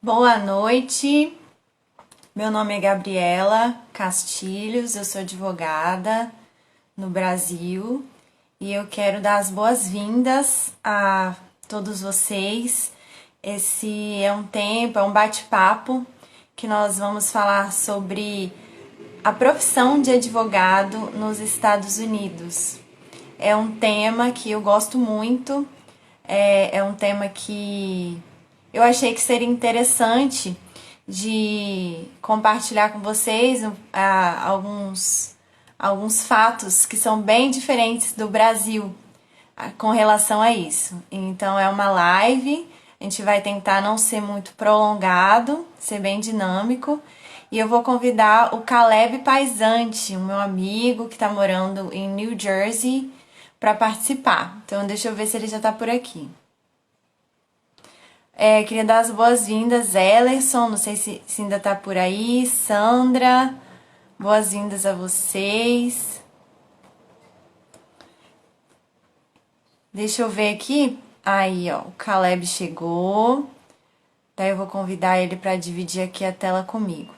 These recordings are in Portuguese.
Boa noite, meu nome é Gabriela Castilhos, eu sou advogada no Brasil e eu quero dar as boas-vindas a todos vocês. Esse é um tempo, é um bate-papo que nós vamos falar sobre a profissão de advogado nos Estados Unidos. É um tema que eu gosto muito, é um tema que eu achei que seria interessante de compartilhar com vocês alguns fatos que são bem diferentes do Brasil com relação a isso. Então é uma live, a gente vai tentar não ser muito prolongado, ser bem dinâmico. E eu vou convidar o Caleb Paisante, o meu amigo que está morando em New Jersey, para participar. Então deixa eu ver se ele já está por aqui. Queria dar as boas-vindas, Ellerson, não sei se ainda tá por aí, Sandra, boas-vindas a vocês. Deixa eu ver aqui. Aí, ó, o Caleb chegou. Daí eu vou convidar ele para dividir aqui a tela comigo.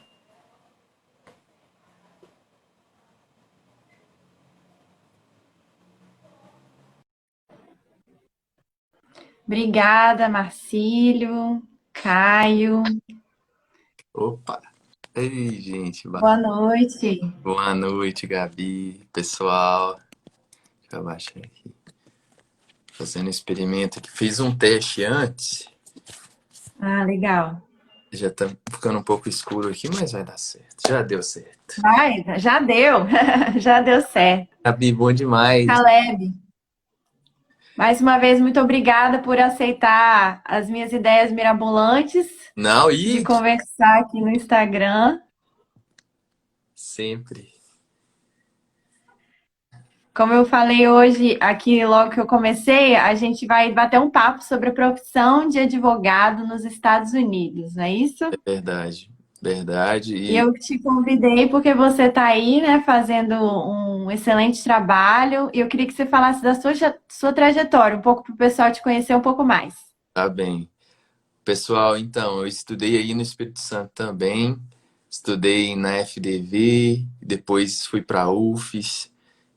Obrigada, Marcílio, Caio. Opa! Ei, gente, Boa noite. boa noite, Gabi, pessoal. Deixa eu abaixar aqui. Fazendo um experimento aqui. Fiz um teste antes, Ah, legal. já tá ficando um pouco escuro aqui, mas vai dar certo. Já deu certo. Vai, já deu. Já deu certo. Gabi, bom demais. Caleb. Mais uma vez, muito obrigada por aceitar as minhas ideias mirabolantes Não, de e conversar aqui no Instagram. sempre. Como eu falei hoje, aqui logo que eu comecei, a gente vai bater um papo sobre a profissão de advogado nos Estados Unidos, não é isso? É verdade, verdade. E E eu te convidei porque você está aí, né, fazendo um excelente trabalho, e eu queria que você falasse da sua trajetória, um pouco para o pessoal te conhecer um pouco mais. tá bem. Pessoal, então, eu estudei aí no Espírito Santo também. Estudei na FDV, depois fui para a UFES.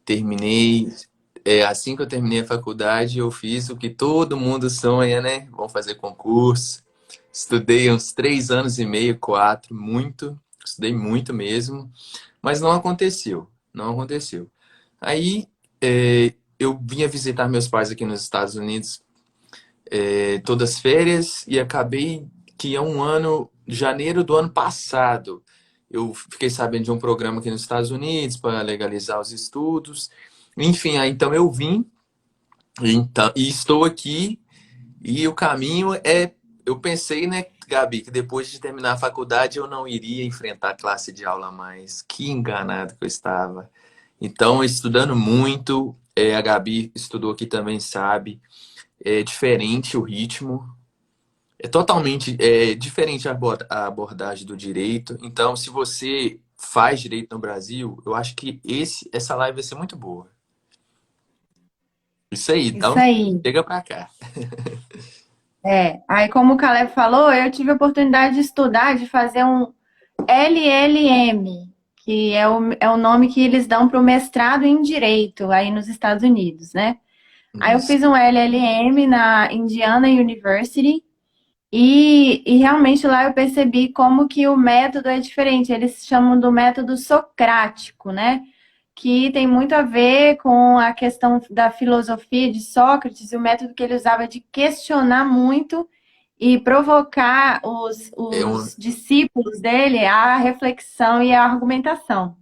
Terminei, assim que eu terminei a faculdade, eu fiz o que todo mundo sonha, né? Vamos fazer concurso. Estudei uns 3 anos e meio, 4, muito. Estudei muito mesmo, mas não aconteceu. Não aconteceu. Aí, eu vinha visitar meus pais aqui nos Estados Unidos, todas as férias, e acabei que há um ano, janeiro do ano passado, eu fiquei sabendo de um programa aqui nos Estados Unidos para legalizar os estudos. Enfim, aí então eu vim, então, e estou aqui, e o caminho é. Eu pensei, né, Gabi, que depois de terminar a faculdade eu não iria enfrentar a classe de aula mais. Que enganado que eu estava. Então, estudando muito, a Gabi estudou aqui também, sabe? É diferente o ritmo, é totalmente diferente a abordagem do direito. Então, se você faz direito no Brasil, eu acho que essa live vai ser muito boa. Isso aí, Isso então aí. chega pra cá. Aí como o Caleb falou, eu tive a oportunidade de estudar, de fazer um LLM, que é o nome que eles dão para o mestrado em Direito aí nos Estados Unidos, né? Aí eu Isso. fiz um LLM na Indiana University e realmente lá eu percebi como que o método é diferente. Eles chamam do método socrático, né? Que tem muito a ver com a questão da filosofia de Sócrates e o método que ele usava de questionar muito e provocar os, É um, os discípulos dele à reflexão e à argumentação.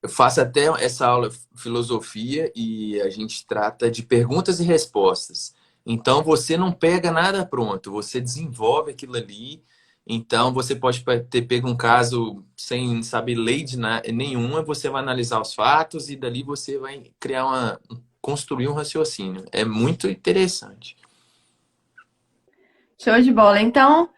eu faço até essa aula de filosofia e a gente trata de perguntas e respostas. Então você não pega nada pronto, você desenvolve aquilo ali. Então você pode ter pego um caso sem saber lei nenhuma, você vai analisar os fatos e dali você vai construir um raciocínio. É muito interessante. Show de bola. Então,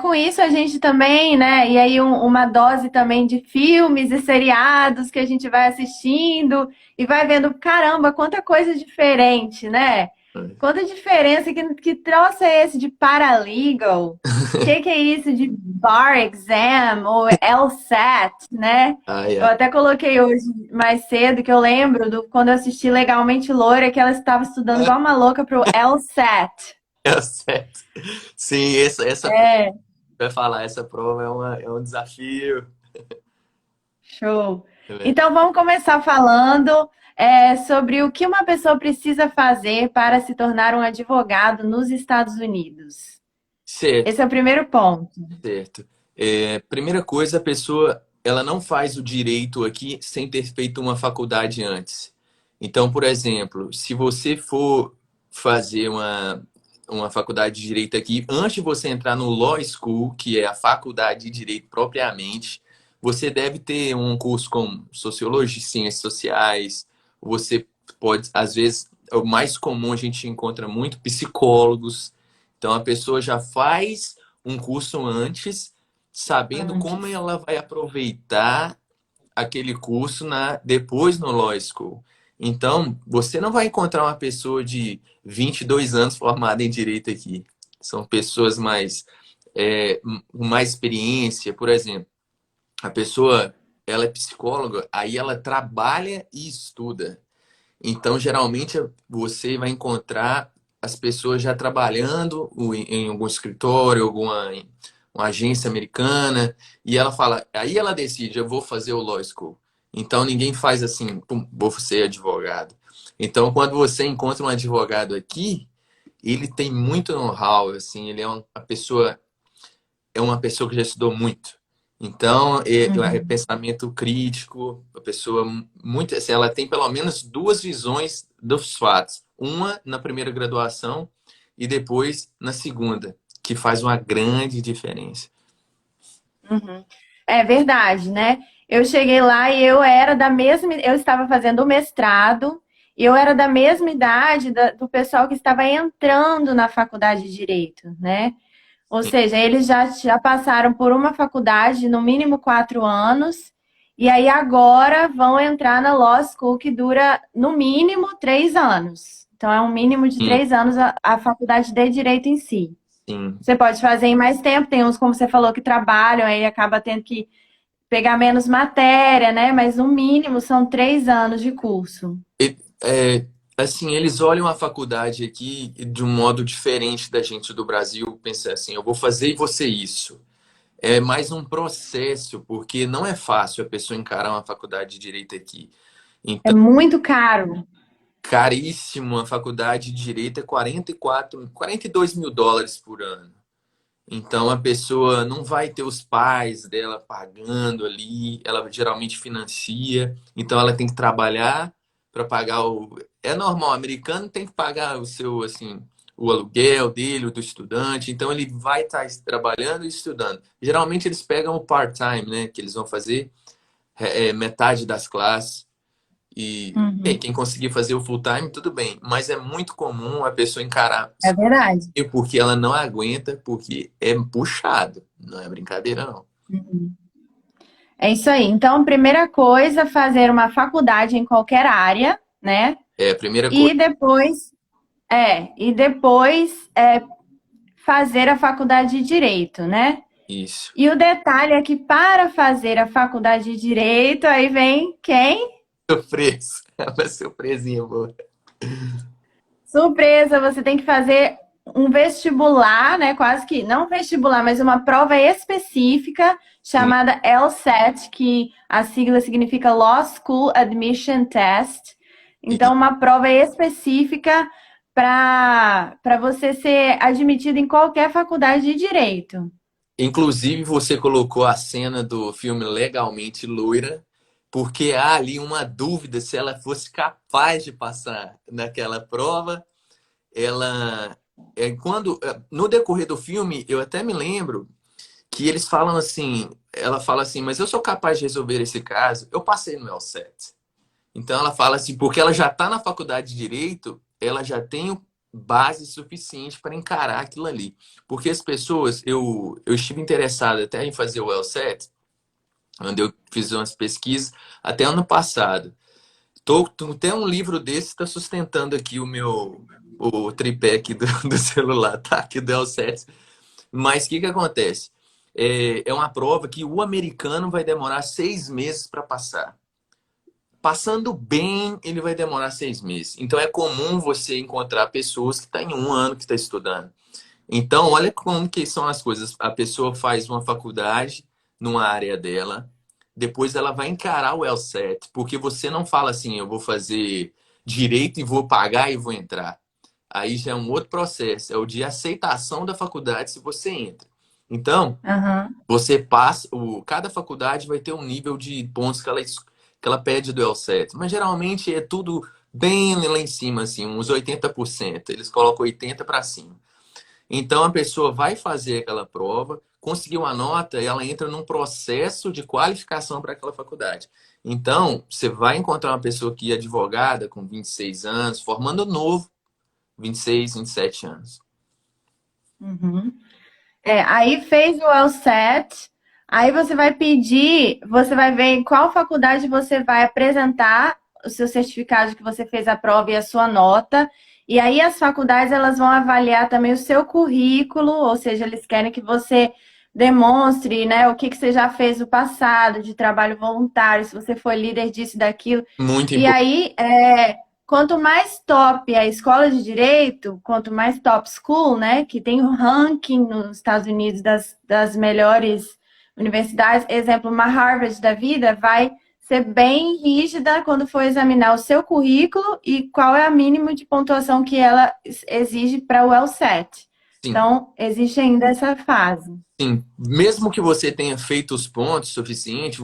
com isso a gente também, né? E aí uma dose também de filmes e seriados que a gente vai assistindo e vai vendo, caramba, quanta coisa diferente, né? Quanta diferença, que troço é esse de paralegal? Que é isso de bar exam ou LSAT, né? Ai, Eu ai, até coloquei hoje mais cedo que eu lembro do quando eu assisti Legalmente Loira que ela estava estudando igual uma louca pro LSAT. é certo. Sim, essa É, vai falar, essa prova é um desafio. show. É verdade. Então vamos começar falando sobre o que uma pessoa precisa fazer para se tornar um advogado nos Estados Unidos. Certo, Esse é o primeiro ponto. certo. Primeira coisa, a pessoa ela não faz o direito aqui sem ter feito uma faculdade antes. Então, por exemplo, se você for fazer uma faculdade de direito aqui, antes de você entrar no Law School, que é a faculdade de direito propriamente, você deve ter um curso como sociologia, ciências sociais. Você pode, às vezes, é o mais comum a gente encontra muito psicólogos. Então, a pessoa já faz um curso antes, sabendo como Antes. ela vai aproveitar aquele curso depois no Law School. Então, você não vai encontrar uma pessoa de 22 anos formada em direito aqui. São pessoas com mais experiência. Por exemplo, a pessoa ela é psicóloga, aí ela trabalha e estuda. Então, geralmente, você vai encontrar as pessoas já trabalhando em algum escritório, uma agência americana, e ela fala, aí ela decide, eu vou fazer o law school. Então, ninguém faz assim, pum, vou ser advogado. Então, quando você encontra um advogado aqui, ele tem muito know-how, assim, ele é uma pessoa que já estudou muito. Então, é Uhum. pensamento crítico, a pessoa muito, assim, ela tem pelo menos duas visões dos fatos. Uma na primeira graduação e depois na segunda, que faz uma grande diferença. Uhum. É verdade, né? Eu cheguei lá e eu era da mesma, eu estava fazendo o mestrado e eu era da mesma idade do pessoal que estava entrando na faculdade de Direito, né? Ou seja, eles já passaram por uma faculdade, no mínimo 4 anos, e aí agora vão entrar na Law School, que dura no mínimo 3 anos. Então, é um mínimo de Sim, 3 anos a faculdade de Direito em si. sim. Você pode fazer em mais tempo, tem uns, como você falou, que trabalham, aí acaba tendo que pegar menos matéria, né? Mas no mínimo são 3 anos de curso. É, assim, eles olham a faculdade aqui de um modo diferente da gente do Brasil, pensa assim, eu vou fazer e você isso. É mais um processo, porque não é fácil a pessoa encarar uma faculdade de direito aqui. É Então, muito caro. caríssimo, a faculdade de direito é 42 mil dólares por ano. Então, a pessoa não vai ter os pais dela pagando ali, ela geralmente financia, então ela tem que trabalhar para pagar o. É normal, o americano tem que pagar o seu, assim, o aluguel dele, o do estudante, então ele vai estar trabalhando e estudando. Geralmente eles pegam o part-time, né, que eles vão fazer metade das classes. E bem, Uhum. quem conseguir fazer o full time, tudo bem. Mas é muito comum a pessoa encarar É verdade. porque ela não aguenta, porque é puxado. Não é brincadeira, não. É isso aí. Então, primeira coisa, fazer uma faculdade em qualquer área, né? É a primeira coisa. E depois fazer a faculdade de Direito, né? Isso. E o detalhe é que para fazer a faculdade de Direito, aí vem quem? Surpresa. Uma surpresinha boa. Surpresa, você tem que fazer um vestibular, né? Quase que, não vestibular, mas uma prova específica Sim. chamada LSAT, que a sigla significa Law School Admission Test. E, Então, uma prova específica para você ser admitido em qualquer faculdade de direito. inclusive, você colocou a cena do filme Legalmente Loira, porque há ali uma dúvida se ela fosse capaz de passar naquela prova. Ela. No decorrer do filme, eu até me lembro que eles falam assim, ela fala assim, mas eu sou capaz de resolver esse caso. Eu passei no LSAT. Então ela fala assim, porque ela já está na faculdade de direito, ela já tem base suficiente para encarar aquilo ali. Porque as pessoas, eu estive interessado até em fazer o LSAT, onde eu fiz umas pesquisas até ano passado. Tem um livro desse que está sustentando aqui o tripé aqui do celular, tá? Aqui do L7. Mas o que que acontece? É uma prova que o americano vai demorar 6 meses para passar. Passando bem, ele vai demorar 6 meses. Então é comum você encontrar pessoas que estão em um ano que está estudando. Então, olha como que são as coisas. A pessoa faz uma faculdade numa área dela, depois ela vai encarar o LSAT, porque você não fala assim, eu vou fazer direito e vou pagar e vou entrar. Aí já é um outro processo, é o de aceitação da faculdade se você entra. Então, Aham. você passa, cada faculdade vai ter um nível de pontos que ela pede do LSAT, mas geralmente é tudo bem lá em cima, assim, uns 80%. Eles colocam 80 para cima. Então a pessoa vai fazer aquela prova, conseguiu a nota e ela entra num processo de qualificação para aquela faculdade. Então, você vai encontrar uma pessoa que é advogada com 26 anos, formando novo, 26, 27 anos. Uhum. Aí fez o LSAT, aí você vai pedir, você vai ver em qual faculdade você vai apresentar o seu certificado de que você fez a prova e a sua nota. E aí as faculdades elas vão avaliar também o seu currículo, ou seja, eles querem que você demonstre, né, o que que você já fez no passado, de trabalho voluntário, se você foi líder disso e daquilo. Muito E importante. aí, quanto mais top a escola de direito, quanto mais top school, né, que tem o ranking nos Estados Unidos das melhores universidades, exemplo, uma Harvard da vida, vai ser bem rígida quando for examinar o seu currículo e qual é a mínima de pontuação que ela exige para o LSAT. Sim, Então, existe ainda essa fase. sim. Mesmo que você tenha feito os pontos suficientes,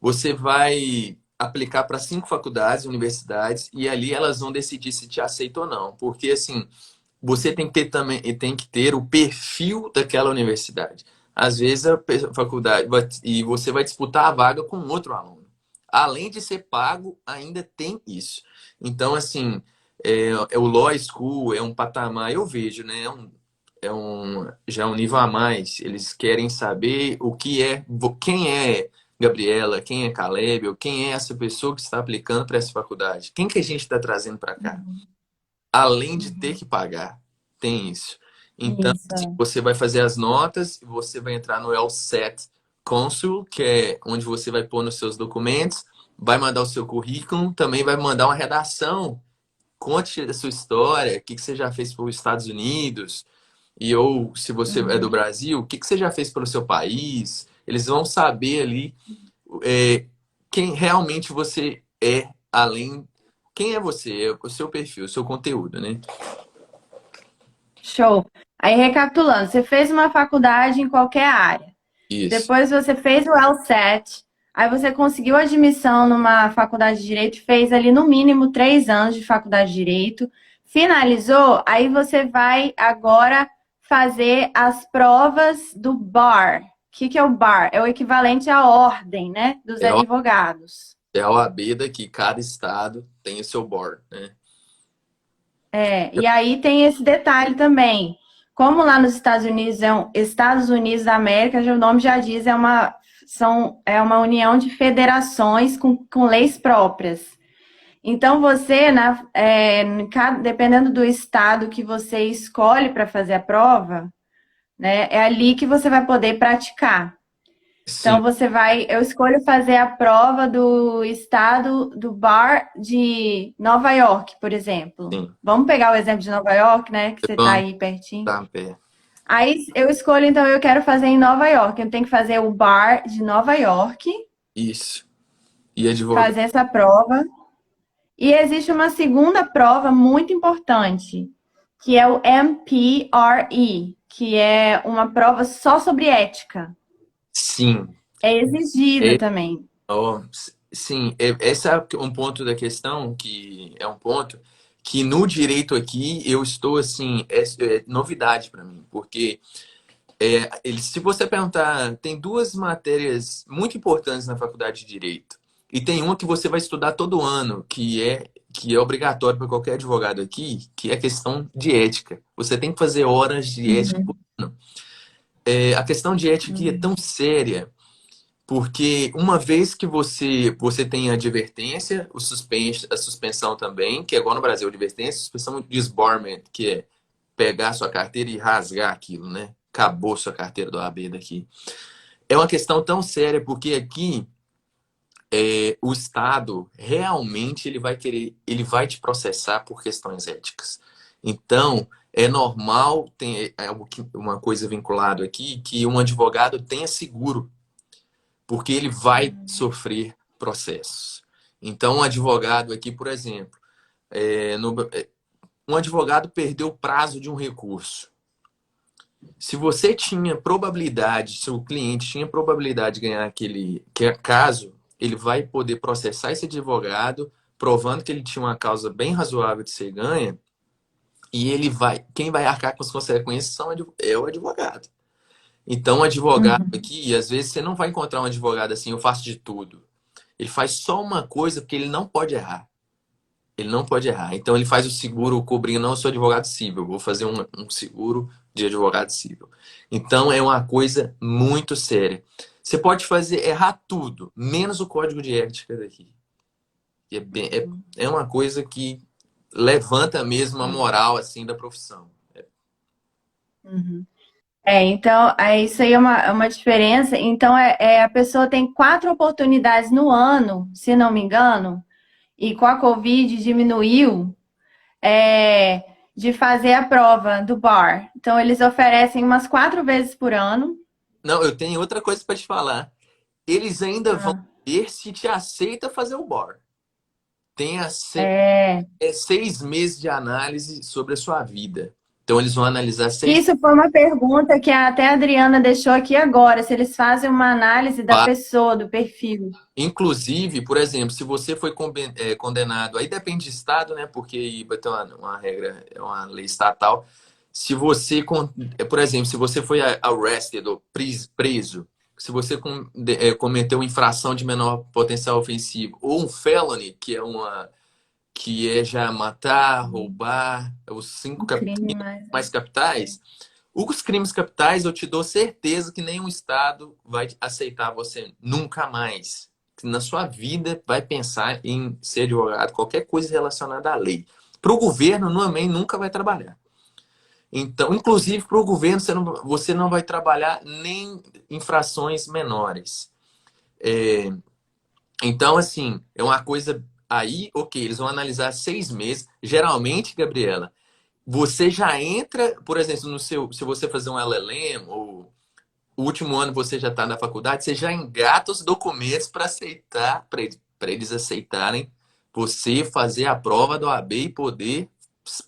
você vai aplicar para 5 faculdades, universidades, e ali elas vão decidir se te aceitam ou não. Porque assim, você tem que ter também, tem que ter o perfil daquela universidade. Às vezes faculdade e você vai disputar a vaga com outro aluno. Além de ser pago, ainda tem isso. Então, assim, é o Law School é um patamar, eu vejo, né? Já é um nível a mais. Eles querem saber quem é Gabriela, quem é Caleb, ou quem é essa pessoa que está aplicando para essa faculdade. Quem que a gente está trazendo para cá? Além de ter Uhum. que pagar. Tem isso. Então, Isso. assim, você vai fazer as notas, você vai entrar no LSAT Consul, que é onde você vai pôr nos seus documentos, vai mandar o seu currículo, também vai mandar uma redação. Conte a sua história, o que que você já fez para os Estados Unidos, ou se você é do Uhum. Brasil, o que que você já fez pelo seu país. Eles vão saber ali é, quem realmente você é, além. Quem é você, é o seu perfil, o seu conteúdo, né? Show. Aí, recapitulando, você fez uma faculdade em qualquer área. Isso. Depois você fez o LSAT. Aí você conseguiu admissão numa faculdade de Direito, fez ali no mínimo 3 anos de faculdade de Direito. Finalizou, aí você vai agora fazer as provas do BAR. O que que é o BAR? É o equivalente à ordem, né, dos É advogados. É a OAB daqui, cada estado tem o seu board, né? E aí tem esse detalhe também. Como lá nos Estados Unidos Estados Unidos da América, já o nome já diz, é uma união de federações com leis próprias. Então você, dependendo do estado que você escolhe para fazer a prova, né, é ali que você vai poder praticar. Sim, Então eu escolho fazer a prova do estado do Bar de Nova York, por exemplo. sim. Vamos pegar o exemplo de Nova York, né? Que você está Vamos aí pertinho. dar um pé. Aí eu escolho, então, eu quero fazer em Nova York. Eu tenho que fazer o Bar de Nova York, Isso. E advogado. fazer essa prova. E existe uma segunda prova muito importante, que é o MPRE, que é uma prova só sobre ética. Sim. É exigida É, também. ó, sim, esse é um ponto da questão que é um ponto que no direito aqui eu estou assim, é novidade para mim, porque se você perguntar, tem duas matérias muito importantes na faculdade de Direito. E tem uma que você vai estudar todo ano, que é obrigatório para qualquer advogado aqui, que é a questão de ética. Você tem que fazer horas de ética por Uhum, ano. A questão de ética aqui é uhum, tão séria, Porque uma vez que você tem a advertência, a suspensão também, que é igual no Brasil, advertência, suspensão de disbarment, que é pegar sua carteira e rasgar aquilo, né? Acabou sua carteira do AB daqui. É uma questão tão séria, porque aqui o Estado realmente ele vai te processar por questões éticas. Então, é normal, tem uma coisa vinculada aqui, que um advogado tenha seguro, porque ele vai sofrer processos. Então, um advogado aqui, por exemplo, um advogado perdeu o prazo de um recurso. Se você tinha probabilidade, se o cliente tinha probabilidade de ganhar aquele caso, ele vai poder processar esse advogado, provando que ele tinha uma causa bem razoável de ser ganha, e quem vai arcar com as consequências é o advogado. Então, o advogado Uhum. aqui, às vezes você não vai encontrar um advogado assim, eu faço de tudo. Ele faz só uma coisa porque ele não pode errar. Ele não pode errar. Então ele faz o seguro cobrindo, não, eu sou advogado civil, vou fazer um seguro de advogado civil. Então é uma coisa muito séria. Você pode fazer errar tudo, menos o código de ética daqui. É uma coisa que levanta mesmo a moral assim da profissão. Uhum. Então, isso aí é uma diferença. Então, a pessoa tem 4 oportunidades no ano, se não me engano, e com a Covid diminuiu, é, de fazer a prova do bar. Então, eles oferecem umas 4 vezes por ano. Não, eu tenho outra coisa para te falar. Eles ainda vão Ah, ver se te aceita fazer o bar. Tem a, é. 6 meses de análise sobre a sua vida. Então, eles vão analisar Que 6 isso foi uma pergunta que até a Adriana deixou aqui agora, se eles fazem uma análise da fatos. pessoa, do perfil. Inclusive, por exemplo, se você foi condenado, aí depende de estado, né? Porque aí vai ter uma regra, é uma lei estatal. Se você, por exemplo, se você foi arrested ou preso, se você cometeu infração de menor potencial ofensivo ou um felony, que é já matar, roubar, os cinco Um crime mais. mais capitais. Os crimes capitais, eu te dou certeza que nenhum estado vai aceitar você nunca mais. Na sua vida, vai pensar em ser advogado, qualquer coisa relacionada à lei. Para o governo, também nunca vai trabalhar. Então, inclusive, para o governo, você não vai trabalhar nem infrações menores. Então, assim, é uma coisa aí, ok, eles vão analisar 6 meses. Geralmente, Gabriela, você já entra, por exemplo, se você fazer um LLM, ou o último ano você já está na faculdade, você já engata os documentos para aceitar, para eles aceitarem você fazer a prova do AB e poder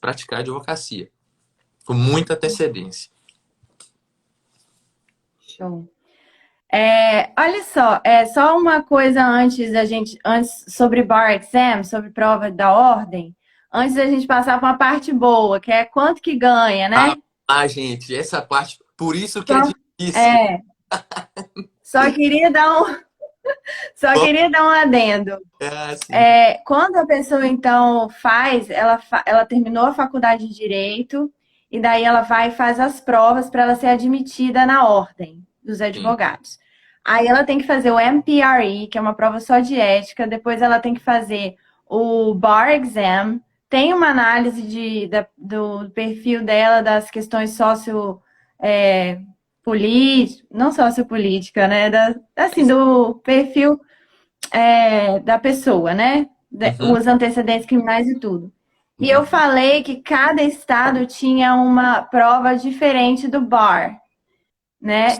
praticar advocacia. Com muita antecedência. Show. Olha só, só uma coisa antes sobre bar exam, sobre prova da ordem, antes da gente passar para uma parte boa, que é quanto que ganha, Ah, né? gente, essa parte, por isso que é Só, difícil. é, só queria dar só queria dar um adendo. É assim. Quando a pessoa então ela terminou a faculdade de Direito e daí ela vai e faz as provas para ela ser admitida na ordem dos Sim. advogados. Aí ela tem que fazer o MPRE, que é uma prova só de ética, depois ela tem que fazer o Bar Exam, tem uma análise do perfil dela, das questões não sociopolítica, né? Assim, do perfil da pessoa, né? Uhum. Os antecedentes criminais e tudo. E eu Uhum. falei que cada estado tinha uma prova diferente do bar, né?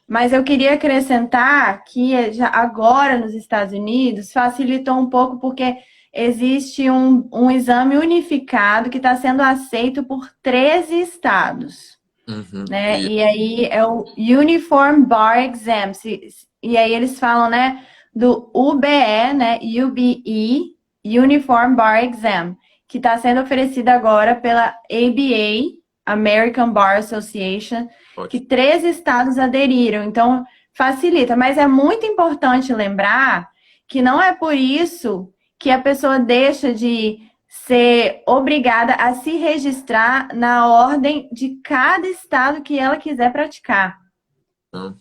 Mas eu queria acrescentar que já agora nos Estados Unidos facilitou um pouco porque existe um exame unificado que está sendo aceito por 13 estados, Uhum. né? E aí é o Uniform Bar Exam. E aí eles falam, né, do UBE, né, UBE, Uniform Bar Exam, que está sendo oferecido agora pela ABA, American Bar Association, que Ótimo. 13 estados aderiram. Então, facilita. Mas é muito importante lembrar que não é por isso que a pessoa deixa de ser obrigada a se registrar na ordem de cada estado que ela quiser praticar. Então,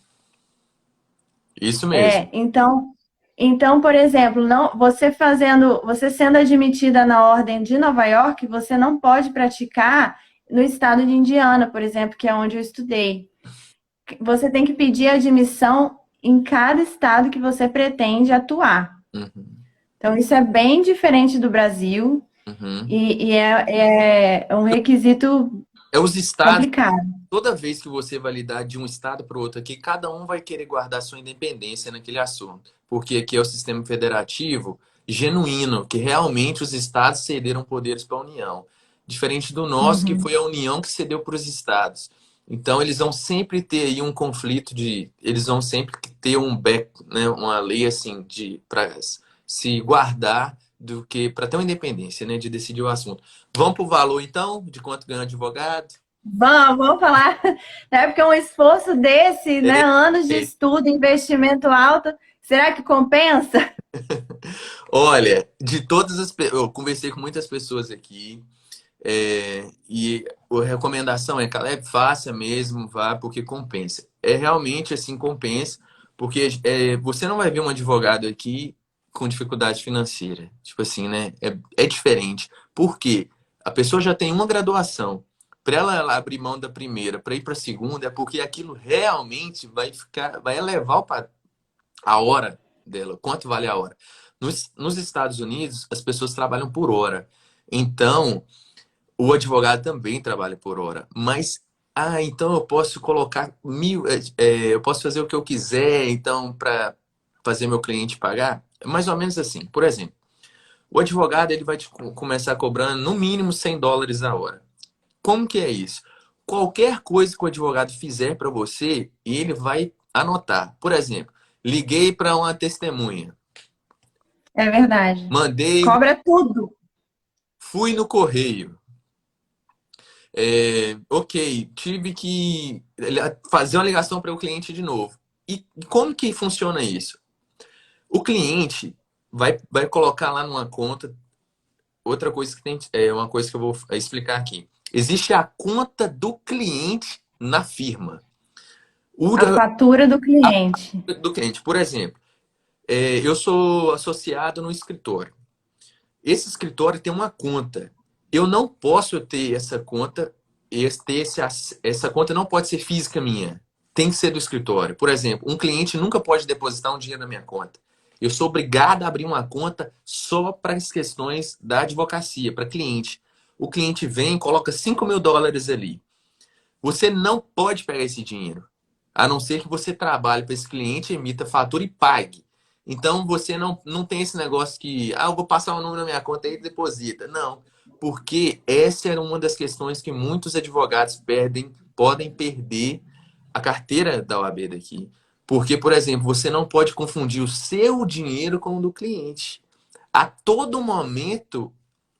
Isso mesmo. Então, por exemplo, você sendo admitida na Ordem de Nova York, você não pode praticar no estado de Indiana, por exemplo, que é onde eu estudei. Você tem que pedir admissão em cada estado que você pretende atuar. Uhum, Então, isso é bem diferente do Brasil uhum. e é um requisito É os estados, complicado. toda vez que você vai lidar de um estado para o outro aqui, cada um vai querer guardar sua independência naquele assunto. Porque aqui é o sistema federativo genuíno, que realmente os estados cederam poderes para a União. Diferente do nosso, que foi Uhum. a União que cedeu para os estados. Então, eles vão sempre ter aí um conflito de. Eles vão sempre ter um back, né, uma lei assim, de para se guardar do que para ter uma independência, né, de decidir o assunto. Vamos para o valor, então, de quanto ganha um advogado? Vamos falar, né? Porque um esforço desse, né? Anos de É, estudo, investimento alto, será que compensa? olha, de todas as. Eu conversei com muitas pessoas aqui, e a recomendação é, Caleb, faça mesmo, vá, porque compensa. É realmente assim, compensa, porque você não vai ver um advogado aqui com dificuldade financeira. Tipo assim, né? É diferente. Por quê? A pessoa já tem uma graduação. Para ela abrir mão da primeira para ir para a segunda, é porque aquilo realmente vai elevar a hora dela, quanto vale a hora. Nos Estados Unidos, as pessoas trabalham por hora. Então, o advogado também trabalha por hora. Mas, então eu posso colocar eu posso fazer o que eu quiser, então, para fazer meu cliente pagar? É mais ou menos assim. Por exemplo, o advogado ele vai começar cobrando no mínimo US$ 100 a hora. Como que é isso? Qualquer coisa que o advogado fizer para você, ele vai anotar. Por exemplo, liguei para uma testemunha. É verdade. Mandei, Cobra tudo. fui no correio. Ok, tive que fazer uma ligação para o cliente de novo. E como que funciona isso? O cliente vai colocar lá numa conta. Outra coisa que tem, uma coisa que eu vou explicar aqui. Existe a conta do cliente na firma. O A da, fatura do cliente. do cliente, por exemplo, eu sou associado no escritório. Esse escritório tem uma conta. Eu não posso ter essa conta, essa conta não pode ser física minha. Tem que ser do escritório. Por exemplo, um cliente nunca pode depositar um dinheiro na minha conta. Eu sou obrigado a abrir uma conta só para as questões da advocacia, para cliente. O cliente vem, coloca US$ 5.000 ali. Você não pode pegar esse dinheiro, a não ser que você trabalhe para esse cliente, emita fatura e pague. Então você não tem esse negócio que, eu vou passar o número na minha conta e deposita. Não, porque essa era uma das questões que muitos advogados podem perder a carteira da OAB daqui. Porque, por exemplo, você não pode confundir o seu dinheiro com o do cliente. A todo momento,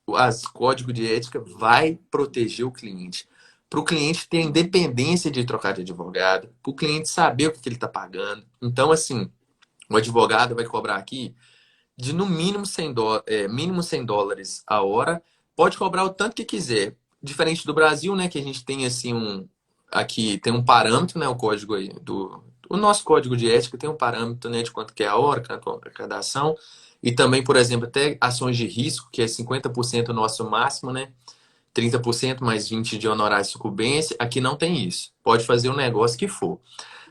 o código de ética vai proteger o cliente. Para o cliente ter independência de trocar de advogado, para o cliente saber o que ele está pagando. Então, assim, o advogado vai cobrar aqui de no mínimo mínimo US$ 100 a hora, pode cobrar o tanto que quiser. Diferente do Brasil, né, que a gente tem assim aqui tem um parâmetro, né, o código aí o nosso código de ética tem um parâmetro, né, de quanto que é a hora, cada ação, e também, por exemplo, até ações de risco, que é 50% o nosso máximo, né? 30% mais 20 de honorário de sucumbência. Aqui não tem isso. Pode fazer o negócio que for.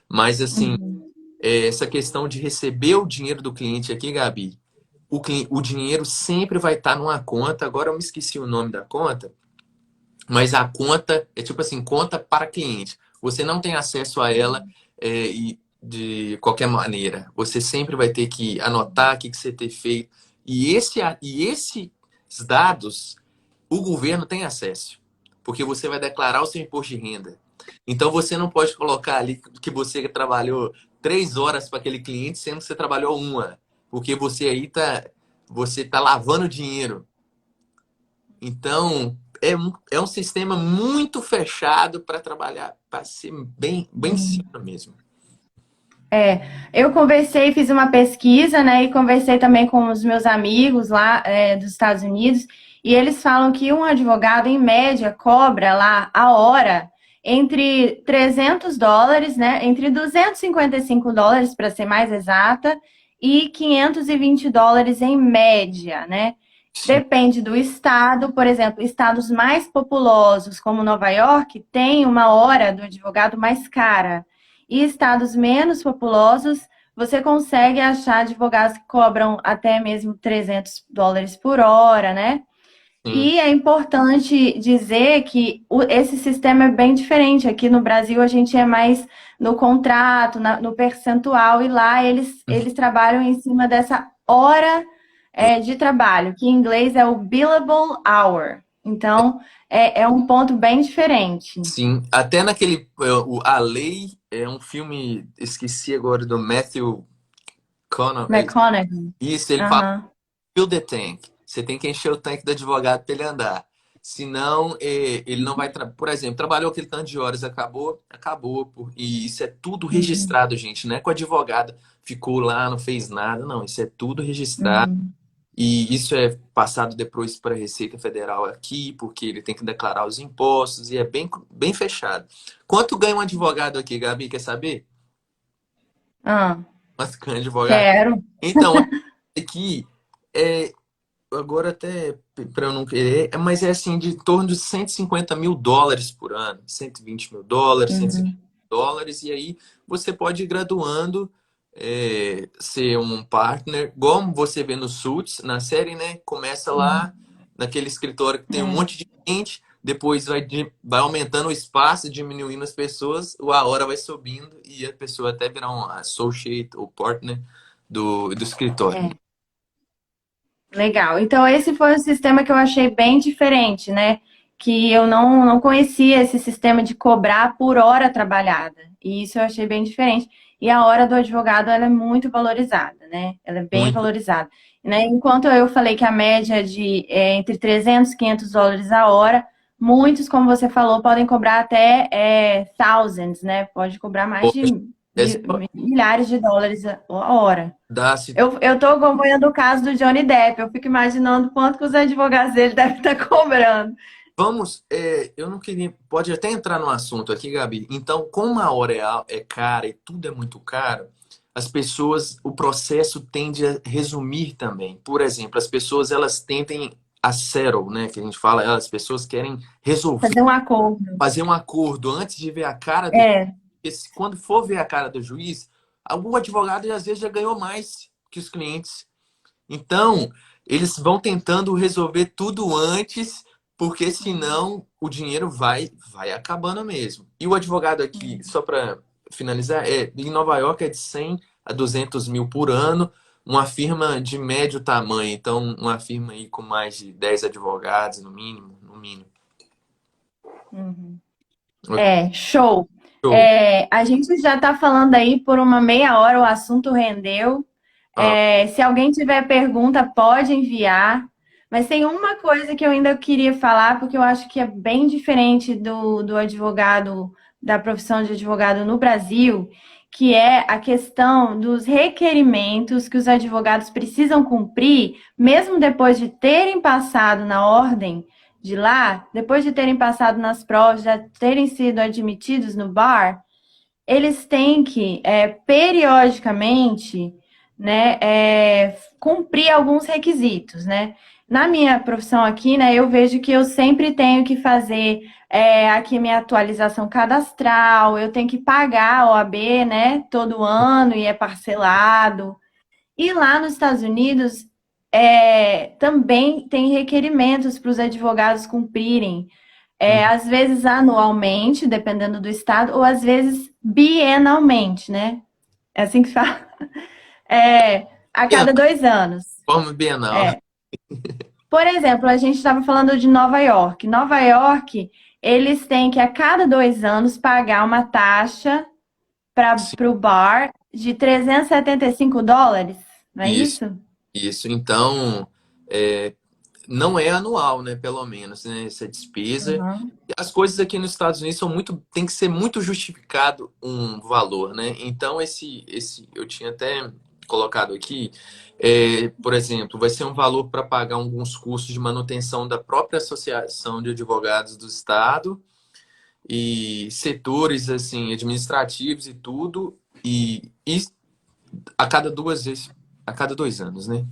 Mas, assim, Uhum. essa questão de receber o dinheiro do cliente aqui, Gabi, o dinheiro sempre vai estar numa conta. Agora eu me esqueci o nome da conta, mas a conta é tipo assim, conta para cliente. Você não tem acesso a ela de qualquer maneira. Você sempre vai ter que anotar o que você tem feito. E esses dados o governo tem acesso, porque você vai declarar o seu imposto de renda. Então você não pode colocar ali que você trabalhou 3 horas para aquele cliente, sendo que você trabalhou uma, porque você tá lavando dinheiro. Então é um sistema muito fechado para trabalhar, para ser bem, bem cima mesmo. Eu conversei, fiz uma pesquisa, né? E conversei também com os meus amigos lá, dos Estados Unidos, e eles falam que um advogado, em média, cobra lá a hora entre US$ 300, né? Entre US$ 255, para ser mais exata, e US$ 520 em média, né? Sim. Depende do estado, por exemplo, estados mais populosos, como Nova York, tem uma hora do advogado mais cara. E estados menos populosos, você consegue achar advogados que cobram até mesmo US$ 300 por hora, né? Sim. E é importante dizer que esse sistema é bem diferente. Aqui no Brasil, a gente é mais no contrato, no percentual, e lá eles trabalham em cima dessa hora de trabalho, que em inglês é o billable hour. Então, é um ponto bem diferente. Sim, até naquele. A Lei é um filme, esqueci agora, do Matthew Conaughey. McConaughey. Isso, ele fala: Aham. fill the tank. Você tem que encher o tanque do advogado para ele andar. Senão, ele não vai. Por exemplo, trabalhou aquele tanto de horas, acabou, acabou. E isso é tudo Uhum. registrado, gente. Não é que o advogado ficou lá, não fez nada. Não, isso é tudo registrado. Uhum. E isso é passado depois para a Receita Federal aqui, porque ele tem que declarar os impostos e é bem, bem fechado. Quanto ganha um advogado aqui, Gabi? Quer saber? Ah, Quanto ganha um advogado? quero. Então, aqui, é, agora até para eu não querer, mas é assim, de torno de US$ 150 mil por ano, US$ 120 mil, US$ 150 Uhum. dólares, e aí você pode ir graduando, ser um partner, como você vê no Suits, na série, né? Começa lá naquele escritório que tem um É. monte de gente, depois vai aumentando o espaço, diminuindo as pessoas, a hora vai subindo e a pessoa até virar um associate ou partner do escritório. É. Legal. Então, esse foi um sistema que eu achei bem diferente, né? Que eu não conhecia esse sistema de cobrar por hora trabalhada. E isso eu achei bem diferente. E a hora do advogado, ela é muito valorizada, né? Ela é bem Muito. valorizada. Né? Enquanto eu falei que a média é de entre US$ 300 e US$ 500 a hora, muitos, como você falou, podem cobrar até thousands, né? Pode cobrar mais de É só milhares de dólares a hora. dar. Eu tô acompanhando o caso do Johnny Depp. Eu fico imaginando quanto que os advogados dele devem estar cobrando. Vamos, eu não queria. Pode até entrar no assunto aqui, Gabi. Então, como a hora é cara e tudo é muito caro, as pessoas, o processo tende a resumir também. Por exemplo, as pessoas elas tentem a settle, né? Que a gente fala, as pessoas querem resolver, Fazer um acordo. fazer um acordo antes de ver a cara do juiz. É. Quando for ver a cara do juiz, algum advogado às vezes já ganhou mais que os clientes. Então, eles vão tentando resolver tudo antes, porque senão o dinheiro vai acabando mesmo. E o advogado aqui, só para finalizar, em Nova York é de 100 a 200 mil por ano, uma firma de médio tamanho. Então, uma firma aí com mais de 10 advogados, no mínimo, no mínimo. Uhum. É, show. Show. A gente já está falando aí por uma meia hora, o assunto rendeu. Ah, Se alguém tiver pergunta, pode enviar. Mas tem uma coisa que eu ainda queria falar, porque eu acho que é bem diferente do advogado, da profissão de advogado no Brasil, que é a questão dos requerimentos que os advogados precisam cumprir, mesmo depois de terem passado na ordem de lá, depois de terem passado nas provas, já terem sido admitidos no bar, eles têm que, periodicamente, né, cumprir alguns requisitos, né? Na minha profissão aqui, né, eu vejo que eu sempre tenho que fazer aqui minha atualização cadastral, eu tenho que pagar a OAB, né, todo ano e é parcelado. E lá nos Estados Unidos também tem requerimentos para os advogados cumprirem, às vezes anualmente, dependendo do estado, ou às vezes bienalmente, né? É assim que fala. A Bienal, cada 2 anos. forma Bienal. É. Por exemplo, a gente estava falando de Nova York. Nova York, eles têm que a cada 2 anos pagar uma taxa para o bar de US$ 375, não é Isso, isso? isso. Então, é, não é anual, né? Pelo menos, né? Essa despesa. Uhum. As coisas aqui nos Estados Unidos são muito, tem que ser muito justificado um valor, né? Então, eu tinha até colocado aqui, por exemplo, vai ser um valor para pagar alguns custos de manutenção da própria Associação de Advogados do Estado e setores assim administrativos e tudo, e a cada 2 vezes, a cada 2 anos, né?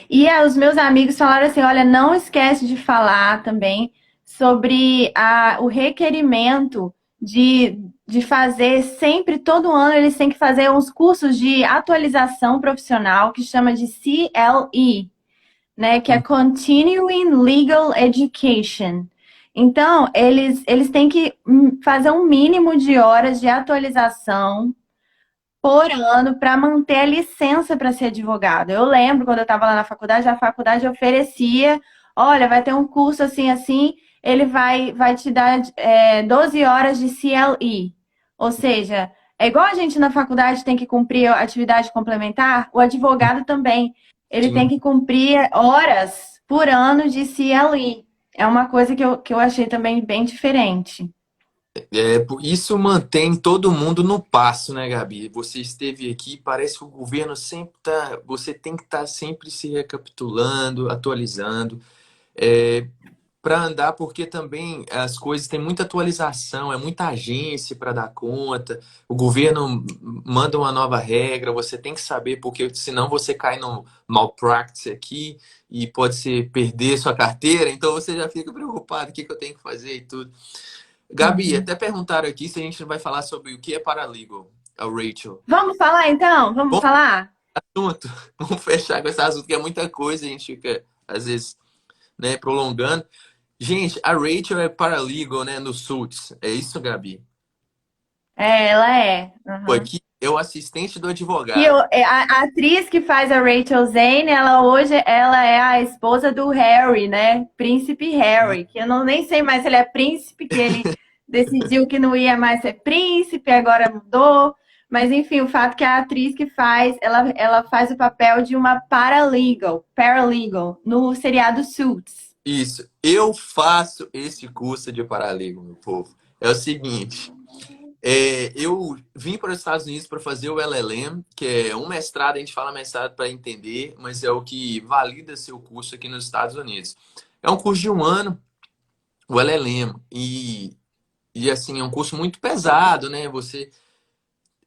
E os meus amigos falaram assim: olha, não esquece de falar também sobre o requerimento de fazer sempre, todo ano, eles têm que fazer uns cursos de atualização profissional que chama de CLE, né? Que é Continuing Legal Education. Então, eles têm que fazer um mínimo de horas de atualização por ano para manter a licença para ser advogado. Eu lembro quando eu estava lá na faculdade, a faculdade oferecia, olha, vai ter um curso assim, assim, ele vai te dar 12 horas de CLE. Ou seja, é igual a gente na faculdade tem que cumprir a atividade complementar, o advogado também. Ele tem Sim. que cumprir horas por ano de CLE. É uma coisa que eu achei também bem diferente. Isso mantém todo mundo no passo, né, Gabi? Você esteve aqui, parece que o governo sempre tá. Você tem que estar sempre se recapitulando, atualizando, para andar, porque também as coisas têm muita atualização, é muita agência para dar conta. O governo manda uma nova regra, você tem que saber, porque senão você cai no malpractice aqui e pode ser perder sua carteira, então você já fica preocupado, o que que eu tenho que fazer e tudo. Gabi, Uhum. até perguntaram aqui se a gente vai falar sobre o que é paralegal, a Rachel. Vamos falar então? Vamos Bom falar? assunto, vamos fechar com esse assunto, que é muita coisa, a gente fica, às vezes, né, prolongando. Gente, a Rachel é paralegal, né, no Suits. É isso, Gabi? É, ela é. Pô, Uhum. aqui é o assistente do Que advogado. a atriz que faz a Rachel Zane, ela é a esposa do Harry, né? Príncipe E Harry, que eu não nem sei mais se ele é príncipe, que ele decidiu que não ia mais ser príncipe, agora mudou. Mas enfim, o fato que a atriz que faz, ela faz o papel de uma paralegal, no seriado Suits. isso, eu faço esse curso de paralegal, meu povo. É o seguinte, eu vim para os Estados Unidos para fazer o LLM, que é um mestrado, a gente fala mestrado para entender, mas é o que valida seu curso aqui nos Estados Unidos. É um curso de 1 ano, o LLM, e assim, é um curso muito pesado, né?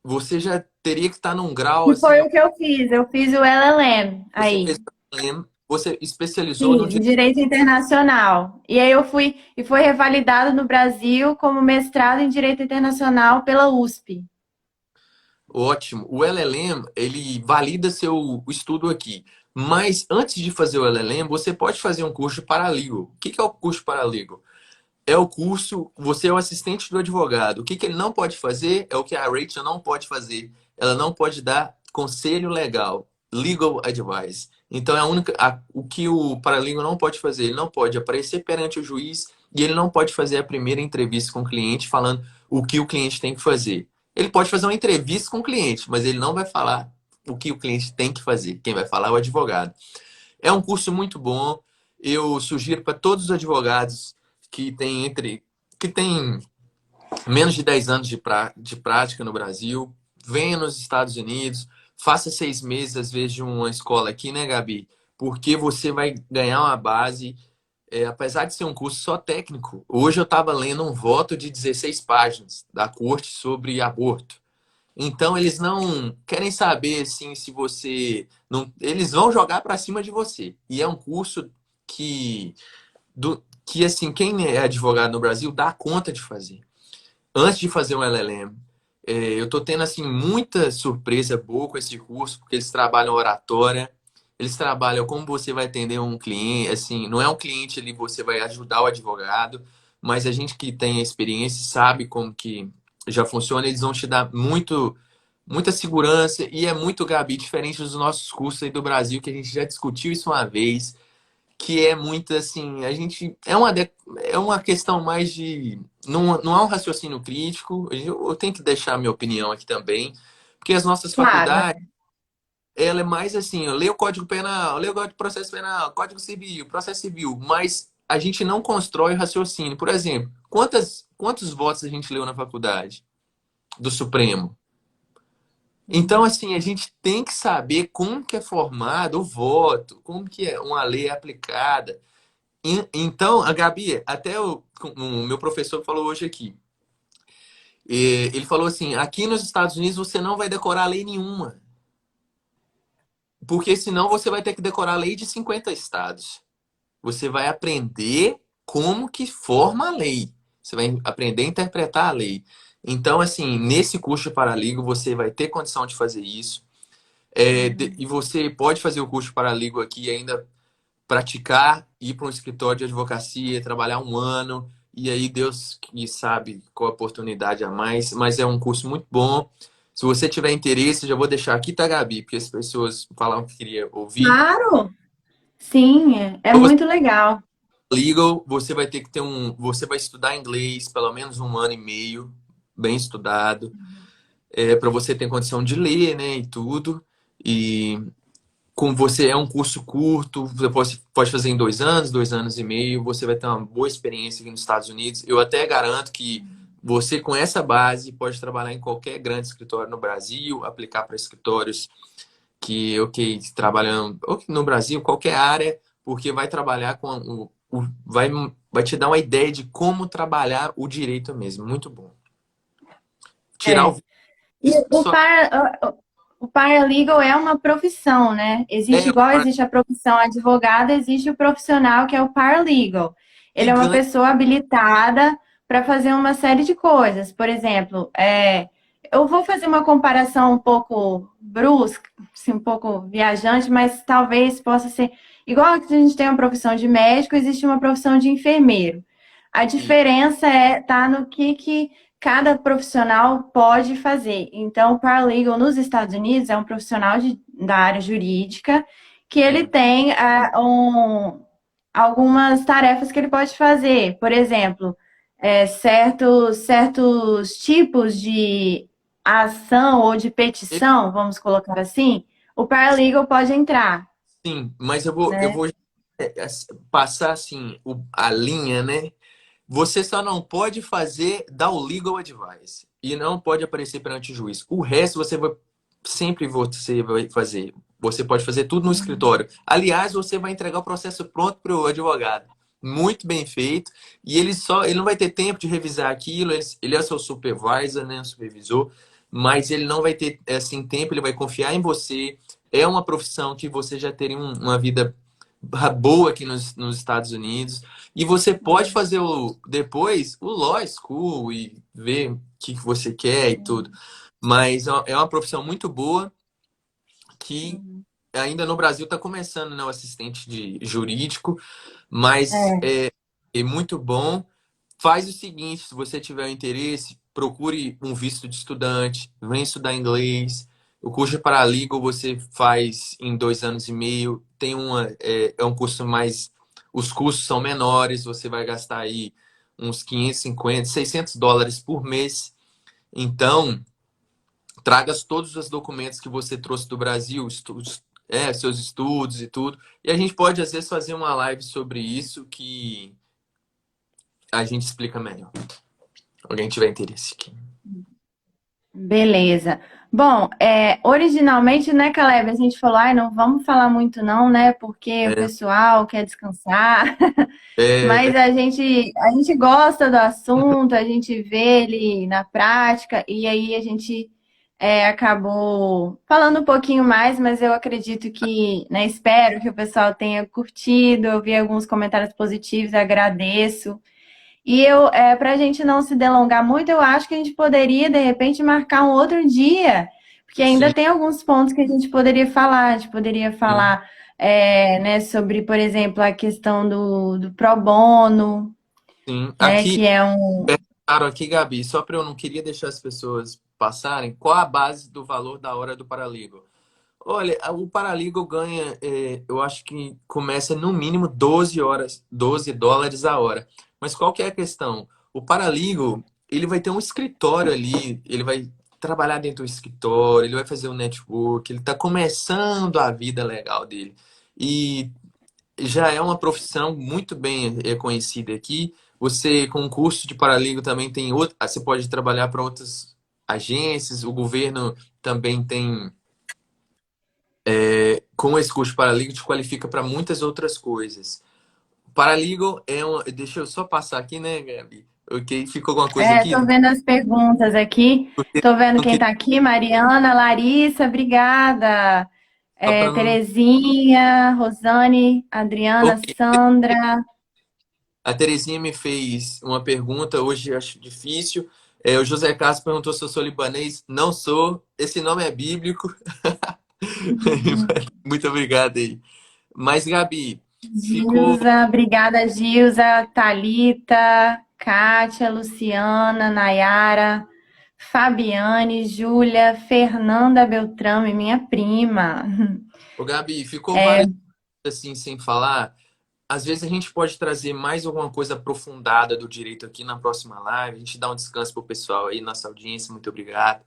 Você já teria que estar num grau E assim. foi o que eu fiz o LLM Você aí. fez o LLM, você especializou no Fiz, em direito internacional. E aí eu fui e foi revalidado no Brasil como mestrado em direito internacional pela USP. ótimo. O LLM, ele valida seu estudo aqui. Mas antes de fazer o LLM, você pode fazer um curso paralegal. O que é o curso paralegal? É o curso, você é o assistente do advogado. O que ele não pode fazer é o que a Rachel não pode fazer. Ela não pode dar conselho legal, legal advice. Então é a única, o que o paralegal não pode fazer. Ele não pode aparecer perante o juiz e ele não pode fazer a primeira entrevista com o cliente falando o que o cliente tem que fazer. Ele pode fazer uma entrevista com o cliente, mas ele não vai falar o que o cliente tem que fazer. Quem vai falar é o advogado. É um curso muito bom. Eu sugiro para todos os advogados que têm menos de 10 anos de prática no Brasil, venha nos Estados Unidos, faça 6 meses, às vezes, de uma escola aqui, né, Gabi? Porque você vai ganhar uma base, apesar de ser um curso só técnico. Hoje eu estava lendo um voto de 16 páginas da corte sobre aborto. Então eles não querem saber assim se você não, eles vão jogar para cima de você. E é um curso que que assim, quem é advogado no Brasil dá conta de fazer. Antes de fazer um LLM, eu tô tendo assim muita surpresa boa com esse curso, porque eles trabalham oratória, eles trabalham como você vai atender um cliente, assim, não é um cliente ali, você vai ajudar o advogado, mas a gente que tem experiência sabe como que já funciona, eles vão te dar muita segurança e é muito, Gabi, diferente dos nossos cursos aí do Brasil, que a gente já discutiu isso uma vez, que é muito assim, a gente é uma questão mais de não há um raciocínio crítico. Eu tenho que deixar a minha opinião aqui também, porque as nossas Claro. faculdades, ela é mais assim, lê o Código Penal, lê o Código de Processo Penal, Código Civil, Processo Civil, mas a gente não constrói o raciocínio. Por exemplo, quantos votos a gente leu na faculdade do Supremo? Então, assim, a gente tem que saber como que é formado o voto, como que é uma lei aplicada. Então, a Gabi, até o meu professor falou hoje aqui. Ele falou assim: aqui nos Estados Unidos você não vai decorar lei nenhuma, porque senão você vai ter que decorar a lei de 50 estados. Você vai aprender como que forma a lei. Você vai aprender a interpretar a lei. Então, assim, nesse curso de Paralegal, você vai ter condição de fazer isso. E você pode fazer o curso de Paralegal aqui e ainda praticar, ir para um escritório de advocacia, trabalhar um ano, e aí Deus que sabe qual a oportunidade a mais, mas é um curso muito bom. Se você tiver interesse, já vou deixar aqui, tá, Gabi? Porque as pessoas falavam que queria ouvir. Claro! Sim, é Então, você muito legal. legal, você vai ter que ter você vai estudar inglês pelo menos um ano e meio, bem estudado, para você ter condição de ler, né, e tudo. E com você é um curso curto, você pode fazer em 2 anos, 2 anos e meio, você vai ter uma boa experiência aqui nos Estados Unidos. Eu até garanto que você, com essa base, pode trabalhar em qualquer grande escritório no Brasil, aplicar para escritórios que, ok, trabalhando ou no Brasil, qualquer área, porque vai trabalhar com vai te dar uma ideia de como trabalhar o direito mesmo. Muito bom. Tirar É. o E visto só o paralegal é uma profissão, né? Existe é igual existe a profissão advogada, existe o profissional que é o paralegal. e Ele é uma ganha. pessoa habilitada para fazer uma série de coisas. Por exemplo, eu vou fazer uma comparação um pouco brusca, assim, um pouco viajante, mas talvez possa ser igual que a gente tem uma profissão de médico, existe uma profissão de enfermeiro. A diferença tá no que cada profissional pode fazer. Então, o paralegal nos Estados Unidos é um profissional da área jurídica que ele Sim. tem algumas tarefas que ele pode fazer. Por exemplo, certos tipos de ação ou de petição, vamos colocar assim, o paralegal pode entrar, Sim, mas eu vou né? passar assim a linha, né? Você só não pode dar o legal advice e não pode aparecer perante o juiz. O resto sempre você vai fazer. Você pode fazer tudo no escritório. Aliás, você vai entregar o processo pronto para o advogado. Muito bem feito. E ele não vai ter tempo de revisar aquilo. Ele é seu supervisor, né? Supervisor. Mas ele não vai ter assim tempo. Ele vai confiar em você. É uma profissão que você já teria uma vida boa aqui nos Estados Unidos. E você pode fazer depois o Law School e ver o que você quer e tudo. Mas é uma profissão muito boa que ainda no Brasil está começando, né, o assistente de jurídico, mas É. é muito bom. Faz o seguinte, se você tiver interesse, procure um visto de estudante, vem estudar inglês. O curso de Paralegal você faz em 2 anos e meio. É um curso mais. Os custos são menores, você vai gastar aí uns 550, US$ 600 por mês. Então, traga todos os documentos que você trouxe do Brasil, seus estudos e tudo. E a gente pode, às vezes, fazer uma live sobre isso que a gente explica melhor. Alguém tiver interesse aqui. Beleza. Bom, originalmente, né, Caleb, a gente falou, ai, não vamos falar muito não, né, porque o É, pessoal quer descansar, é, mas a gente gosta do assunto, a gente vê ele na prática, e aí a gente acabou falando um pouquinho mais, mas eu acredito que, né, espero que o pessoal tenha curtido, eu vi alguns comentários positivos, agradeço. E para a gente não se delongar muito, eu acho que a gente poderia, de repente, marcar um outro dia, porque ainda sim, tem alguns pontos que a gente poderia falar. A gente poderia sim, falar, né, sobre, por exemplo, a questão do pro bono, sim. né, Aqui, que é um. claro, aqui, Gabi, só para eu não queria deixar as pessoas passarem, qual a base do valor da hora do paralegal? Olha, o paralegal ganha, eu acho que começa no mínimo 12 horas, US$ 12 a hora. Mas qual que é a questão? O paralegal, ele vai ter um escritório ali, ele vai trabalhar dentro do escritório, ele vai fazer um network, ele está começando a vida legal dele. E já é uma profissão muito bem reconhecida aqui. Você, com o curso de paralegal, também tem outro, você pode trabalhar para outras agências, o governo também tem com esse curso de paralegal te qualifica para muitas outras coisas. Paralegal é um. Deixa eu só passar aqui, né, Gabi? Ok, ficou alguma coisa aqui? Tô vendo as perguntas aqui. Porque Tô vendo não quem queria. tá aqui. Mariana, Larissa, obrigada. Só para não. Terezinha, Rosane, Adriana, Ok. Sandra. A Terezinha me fez uma pergunta, hoje eu acho difícil. O José Carlos perguntou se eu sou libanês. Não sou. Esse nome é bíblico. Muito obrigado aí. Mas, Gabi, ficou. Gilza, obrigada, Gilza, Thalita, Kátia, Luciana, Nayara, Fabiane, Júlia, Fernanda Beltrame, minha prima. Ô, Gabi, ficou várias assim sem falar. Às vezes a gente pode trazer mais alguma coisa aprofundada do direito aqui na próxima live. A gente dá um descanso pro pessoal aí, nossa audiência, muito obrigado.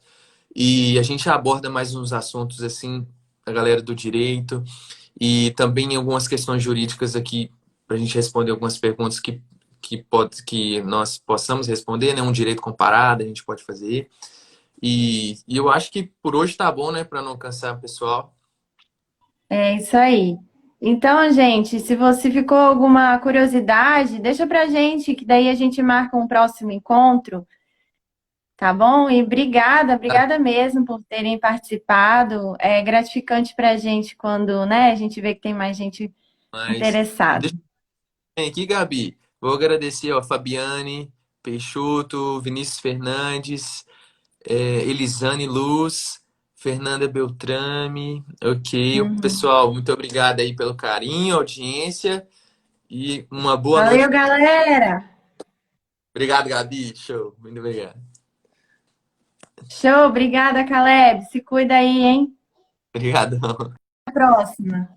E a gente aborda mais uns assuntos assim, a galera do direito e também algumas questões jurídicas aqui para a gente responder algumas perguntas que nós possamos responder, né? Um direito comparado, a gente pode fazer. E eu acho que por hoje tá bom, né? Para não cansar o pessoal. É isso aí. Então, gente, se você ficou alguma curiosidade, deixa pra gente, que daí a gente marca um próximo encontro, tá bom? E obrigada, obrigada mesmo por terem participado. É gratificante pra gente quando, né, a gente vê que tem mais gente Mas interessada. deixa eu ver aqui, Gabi. Vou agradecer ó, a Fabiane Peixoto, Vinícius Fernandes, Elisane Luz, Fernanda Beltrame. Ok, Uhum. pessoal, muito obrigado aí pelo carinho, audiência e uma boa noite. Valeu, galera! Obrigado, Gabi. Show. Muito obrigado. Show, obrigada, Caleb. Se cuida aí, hein? Obrigadão. Até a próxima.